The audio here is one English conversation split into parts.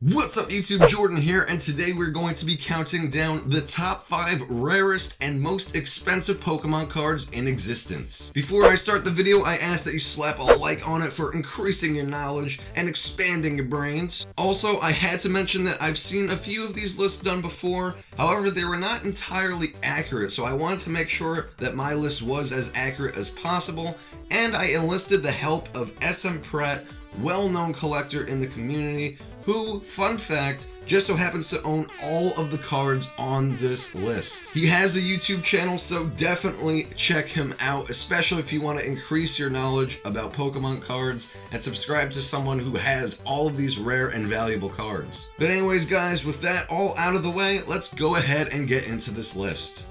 What's up YouTube, Jordan here, and today we're going to be counting down the top 5 rarest and most expensive Pokemon cards in existence. Before I start the video, I ask that you slap a like on it for increasing your knowledge and expanding your brains. Also, I had to mention that I've seen a few of these lists done before, however they were not entirely accurate, so I wanted to make sure that my list was as accurate as possible, and I enlisted the help of SM Pratt, well-known collector in the community, who, fun fact, just so happens to own all of the cards on this list. He has a YouTube channel, so definitely check him out, especially if you want to increase your knowledge about Pokemon cards and subscribe to someone who has all of these rare and valuable cards. But anyways guys, with that all out of the way, let's go ahead and get into this list.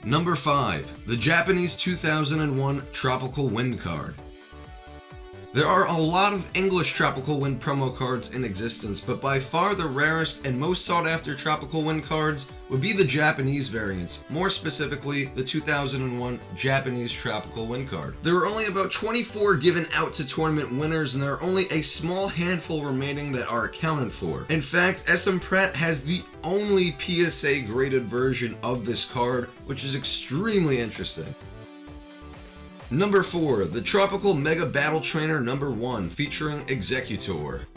Number 5, the Japanese 2001 Tropical Wind card. There are a lot of English Tropical Wind promo cards in existence, but by far the rarest and most sought after Tropical Wind cards would be the Japanese variants, more specifically the 2001 Japanese Tropical Wind card. There are only about 24 given out to tournament winners, and there are only a small handful remaining that are accounted for. In fact, SM Pratt has the only PSA graded version of this card, which is extremely interesting. Number 4, the Tropical Mega Battle Trainer number 1, featuring Executor.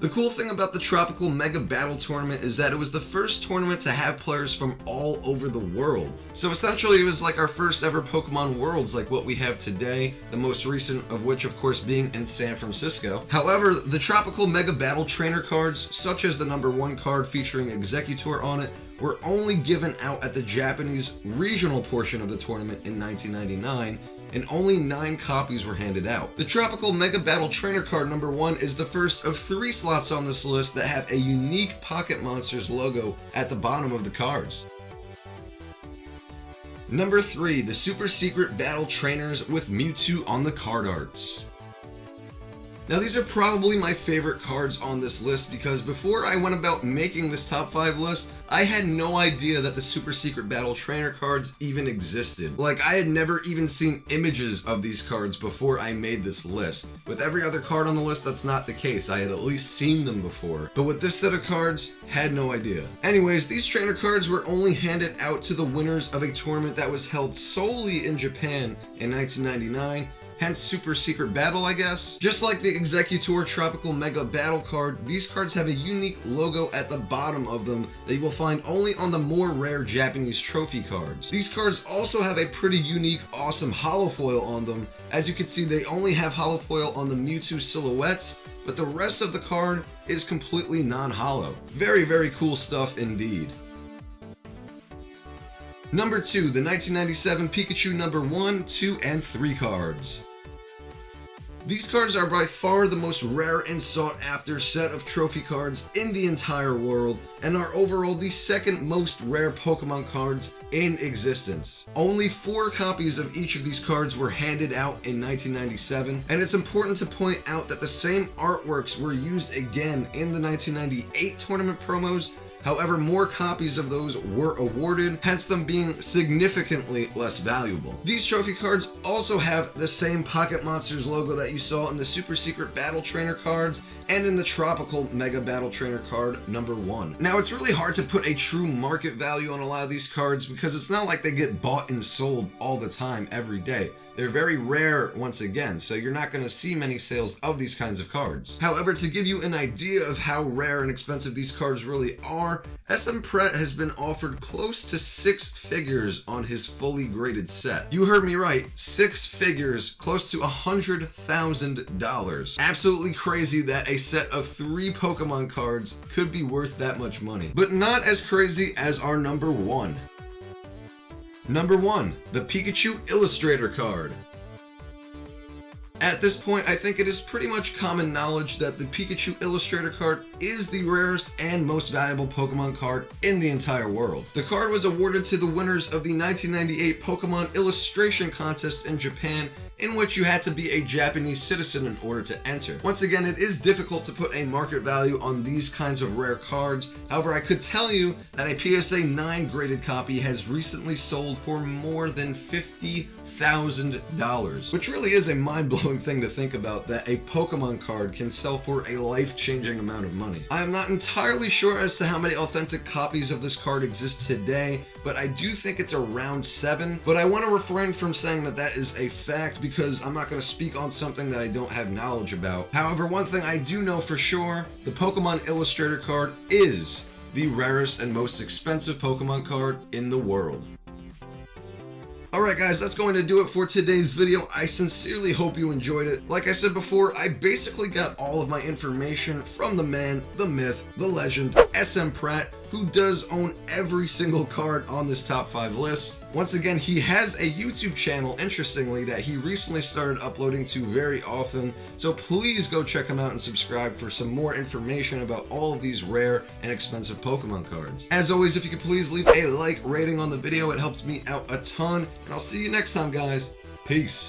The cool thing about the Tropical Mega Battle Tournament is that it was the first tournament to have players from all over the world. So essentially it was like our first ever Pokemon Worlds like what we have today, the most recent of which of course being in San Francisco. However, the Tropical Mega Battle Trainer cards, such as the number 1 card featuring Executor on it, were only given out at the Japanese regional portion of the tournament in 1999, and only 9 copies were handed out. The Tropical Mega Battle Trainer card number 1 is the first of 3 slots on this list that have a unique Pocket Monsters logo at the bottom of the cards. Number 3, the Super Secret Battle Trainers with Mewtwo on the card arts. Now these are probably my favorite cards on this list because before I went about making this top 5 list, I had no idea that the Super Secret Battle Trainer cards even existed. Like, I had never even seen images of these cards before I made this list. With every other card on the list, that's not the case. I had at least seen them before. But with this set of cards, had no idea. Anyways, these trainer cards were only handed out to the winners of a tournament that was held solely in Japan in 1999. Hence Super Secret Battle, I guess. Just like the Executor Tropical Mega Battle card, these cards have a unique logo at the bottom of them that you will find only on the more rare Japanese trophy cards. These cards also have a pretty unique, awesome holofoil on them. As you can see, they only have holofoil on the Mewtwo silhouettes, but the rest of the card is completely non-holo. Very, very cool stuff indeed. Number 2, the 1997 Pikachu number 1, 2, and 3 cards. These cards are by far the most rare and sought after set of trophy cards in the entire world, and are overall the second most rare Pokemon cards in existence. Only 4 copies of each of these cards were handed out in 1997, and it's important to point out that the same artworks were used again in the 1998 tournament promos. However, more copies of those were awarded, hence them being significantly less valuable. These trophy cards also have the same Pocket Monsters logo that you saw in the Super Secret Battle Trainer cards and in the Tropical Mega Battle Trainer card number 1. Now, it's really hard to put a true market value on a lot of these cards because it's not like they get bought and sold all the time every day. They're very rare once again, so you're not going to see many sales of these kinds of cards. However, to give you an idea of how rare and expensive these cards really are, SM Pratt has been offered close to 6 figures on his fully graded set. You heard me right, 6 figures, close to $100,000. Absolutely crazy that a set of 3 Pokemon cards could be worth that much money. But not as crazy as our number 1. Number 1, the Pikachu Illustrator card. At this point, I think it is pretty much common knowledge that the Pikachu Illustrator card is the rarest and most valuable Pokemon card in the entire world. The card was awarded to the winners of the 1998 Pokemon Illustration Contest in Japan in which you had to be a Japanese citizen in order to enter. Once again, it is difficult to put a market value on these kinds of rare cards. However, I could tell you that a PSA 9 graded copy has recently sold for more than $50,000, which really is a mind-blowing thing to think about, that a Pokemon card can sell for a life-changing amount of money. I am not entirely sure as to how many authentic copies of this card exist today, but I do think it's around 7. But I want to refrain from saying that that is a fact because I'm not going to speak on something that I don't have knowledge about. However, one thing I do know for sure, the Pokemon Illustrator card is the rarest and most expensive Pokemon card in the world. Alright guys, that's going to do it for today's video. I sincerely hope you enjoyed it. Like I said before, I basically got all of my information from the man, the myth, the legend, SM Pratt, who does own every single card on this top 5 list. Once again, he has a YouTube channel, interestingly, that he recently started uploading to very often, so please go check him out and subscribe for some more information about all of these rare and expensive Pokemon cards. As always, if you could please leave a like rating on the video, it helps me out a ton, and I'll see you next time, guys. Peace.